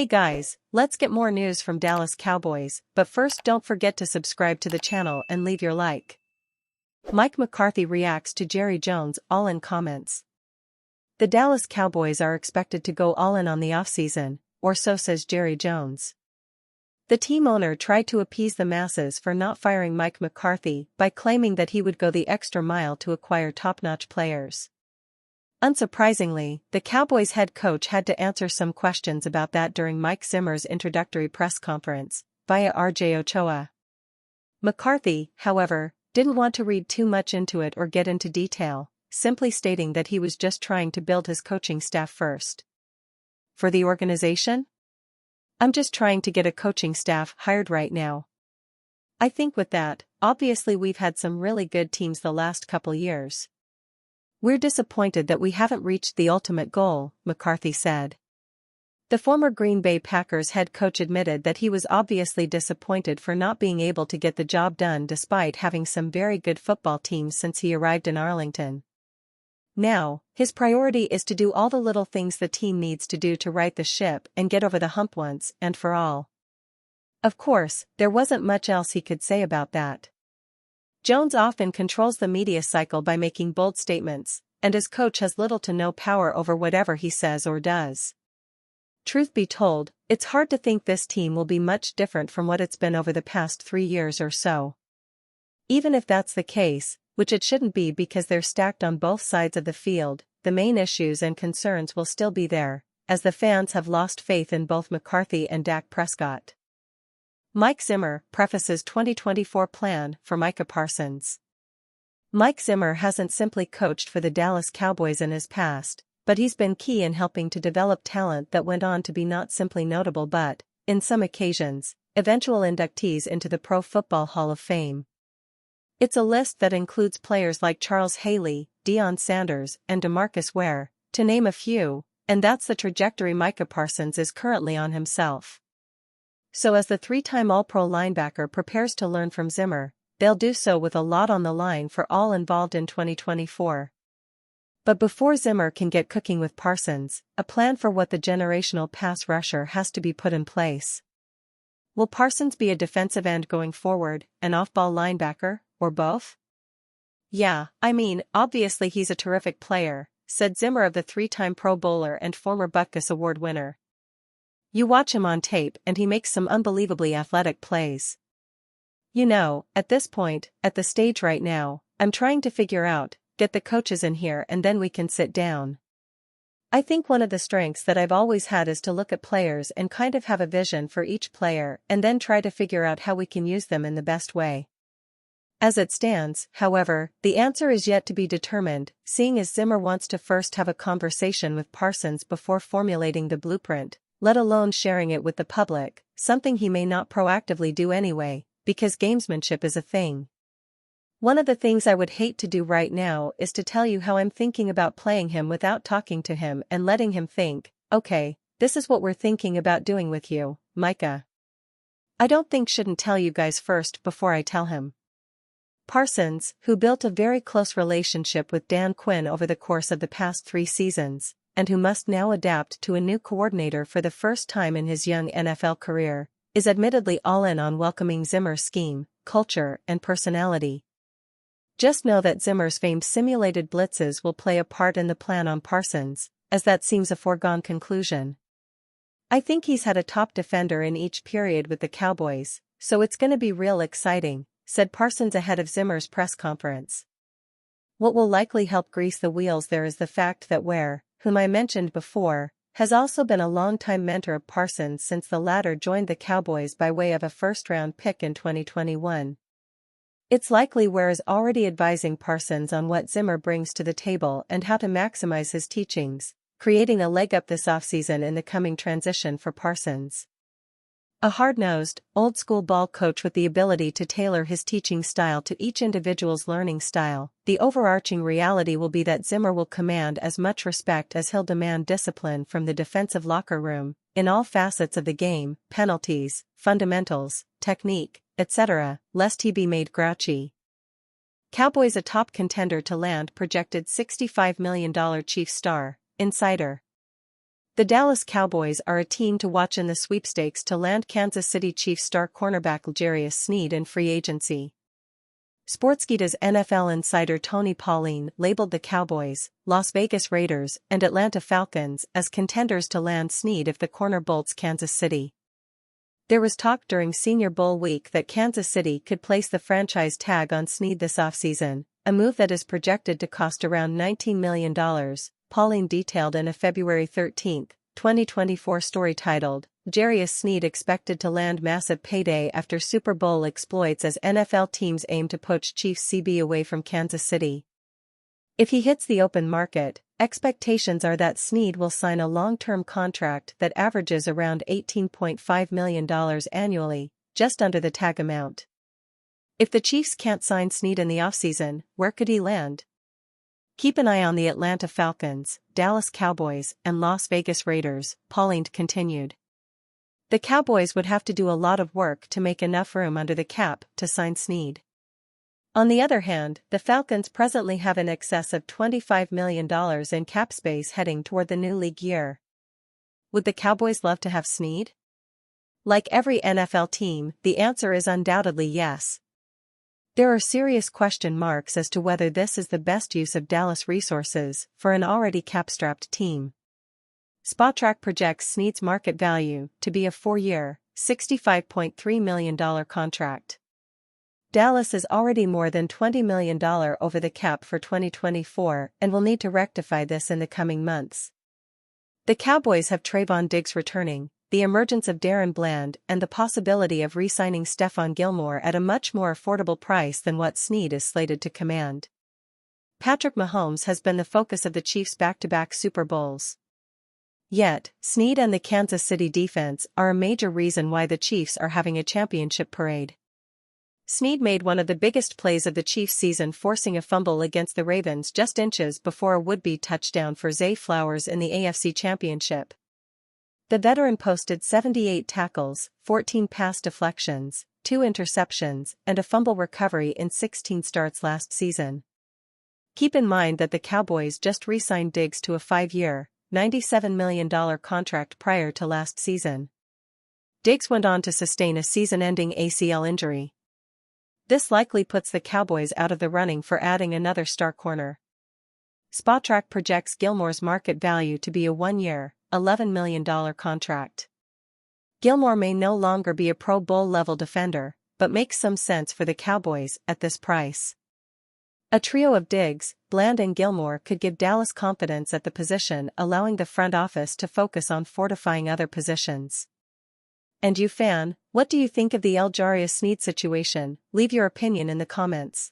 Hey guys, let's get more news from Dallas Cowboys, but first don't forget to subscribe to the channel and leave your like. Mike McCarthy reacts to Jerry Jones' all-in comments. The Dallas Cowboys are expected to go all-in on the offseason, or so says Jerry Jones. The team owner tried to appease the masses for not firing Mike McCarthy by claiming that he would go the extra mile to acquire top-notch players. Unsurprisingly, the Cowboys head coach had to answer some questions about that during Mike Zimmer's introductory press conference, via RJ Ochoa. McCarthy, however, didn't want to read too much into it or get into detail, simply stating that he was just trying to build his coaching staff first. For the organization? I'm just trying to get a coaching staff hired right now. I think with that, obviously we've had some really good teams the last couple years. We're disappointed that we haven't reached the ultimate goal, McCarthy said. The former Green Bay Packers head coach admitted that he was obviously disappointed for not being able to get the job done despite having some very good football teams since he arrived in Arlington. Now, his priority is to do all the little things the team needs to do to right the ship and get over the hump once and for all. Of course, there wasn't much else he could say about that. Jones often controls the media cycle by making bold statements, and his coach has little to no power over whatever he says or does. Truth be told, it's hard to think this team will be much different from what it's been over the past 3 years or so. Even if that's the case, which it shouldn't be because they're stacked on both sides of the field, the main issues and concerns will still be there, as the fans have lost faith in both McCarthy and Dak Prescott. Mike Zimmer prefaces 2024 plan for Micah Parsons. Mike Zimmer hasn't simply coached for the Dallas Cowboys in his past, but he's been key in helping to develop talent that went on to be not simply notable but, in some occasions, eventual inductees into the Pro Football Hall of Fame. It's a list that includes players like Charles Haley, Deion Sanders, and DeMarcus Ware, to name a few, and that's the trajectory Micah Parsons is currently on himself. So as the 3-time All-Pro linebacker prepares to learn from Zimmer, they'll do so with a lot on the line for all involved in 2024. But before Zimmer can get cooking with Parsons, a plan for what the generational pass rusher has to be put in place. Will Parsons be a defensive end going forward, an off-ball linebacker, or both? Yeah, I mean, obviously he's a terrific player, said Zimmer of the 3-time Pro Bowler and former Butkus Award winner. You watch him on tape and he makes some unbelievably athletic plays. You know, at this point, at the stage right now, I'm trying to figure out, get the coaches in here and then we can sit down. I think one of the strengths that I've always had is to look at players and kind of have a vision for each player and then try to figure out how we can use them in the best way. As it stands, however, the answer is yet to be determined, seeing as Zimmer wants to first have a conversation with Parsons before formulating the blueprint, let alone sharing it with the public, something he may not proactively do anyway, because gamesmanship is a thing. One of the things I would hate to do right now is to tell you how I'm thinking about playing him without talking to him and letting him think, okay, this is what we're thinking about doing with you, Micah. I don't think shouldn't tell you guys first before I tell him. Parsons, who built a very close relationship with Dan Quinn over the course of the past 3 seasons, and who must now adapt to a new coordinator for the first time in his young NFL career, is admittedly all in on welcoming Zimmer's scheme, culture, and personality. Just know that Zimmer's famed simulated blitzes will play a part in the plan on Parsons, as that seems a foregone conclusion. I think he's had a top defender in each period with the Cowboys, so it's gonna be real exciting, said Parsons ahead of Zimmer's press conference. What will likely help grease the wheels there is the fact that Ware, whom I mentioned before, has also been a longtime mentor of Parsons since the latter joined the Cowboys by way of a first-round pick in 2021. It's likely Ware is already advising Parsons on what Zimmer brings to the table and how to maximize his teachings, creating a leg up this offseason in the coming transition for Parsons. A hard-nosed, old-school ball coach with the ability to tailor his teaching style to each individual's learning style, the overarching reality will be that Zimmer will command as much respect as he'll demand discipline from the defensive locker room, in all facets of the game, penalties, fundamentals, technique, etc., lest he be made grouchy. Cowboys a top contender to land projected $65 million Chiefs star, insider. The Dallas Cowboys are a team to watch in the sweepstakes to land Kansas City Chiefs star cornerback Jarius Sneed in free agency. Sportskeeda's NFL insider Tony Pauline labeled the Cowboys, Las Vegas Raiders, and Atlanta Falcons as contenders to land Sneed if the corner bolts Kansas City. There was talk during Senior Bowl week that Kansas City could place the franchise tag on Sneed this offseason, a move that is projected to cost around $19 million, Pauline detailed in a February 13, 2024 story titled, Jarius Sneed expected to land massive payday after Super Bowl exploits as NFL teams aim to poach Chiefs CB away from Kansas City. If he hits the open market, expectations are that Sneed will sign a long-term contract that averages around $18.5 million annually, just under the tag amount. If the Chiefs can't sign Sneed in the offseason, where could he land? Keep an eye on the Atlanta Falcons, Dallas Cowboys, and Las Vegas Raiders, Pauline continued. The Cowboys would have to do a lot of work to make enough room under the cap to sign Sneed. On the other hand, the Falcons presently have in excess of $25 million in cap space heading toward the new league year. Would the Cowboys love to have Sneed? Like every NFL team, the answer is undoubtedly yes. There are serious question marks as to whether this is the best use of Dallas resources for an already cap-strapped team. Spotrac projects Sneed's market value to be a 4-year, $65.3 million contract. Dallas is already more than $20 million over the cap for 2024 and will need to rectify this in the coming months. The Cowboys have Trayvon Diggs returning, the emergence of Darren Bland, and the possibility of re-signing Stephon Gilmore at a much more affordable price than what Sneed is slated to command. Patrick Mahomes has been the focus of the Chiefs' back-to-back Super Bowls. Yet, Sneed and the Kansas City defense are a major reason why the Chiefs are having a championship parade. Sneed made one of the biggest plays of the Chiefs' season, forcing a fumble against the Ravens just inches before a would-be touchdown for Zay Flowers in the AFC Championship. The veteran posted 78 tackles, 14 pass deflections, 2 interceptions, and a fumble recovery in 16 starts last season. Keep in mind that the Cowboys just re-signed Diggs to a 5-year, $97 million contract prior to last season. Diggs went on to sustain a season-ending ACL injury. This likely puts the Cowboys out of the running for adding another star corner. Spotrac projects Gilmore's market value to be a 1-year, $11 million contract. Gilmore may no longer be a Pro Bowl-level defender, but makes some sense for the Cowboys at this price. A trio of Diggs, Bland and Gilmore could give Dallas confidence at the position, allowing the front office to focus on fortifying other positions. And you fan, what do you think of the Jarius Sneed situation? Leave your opinion in the comments.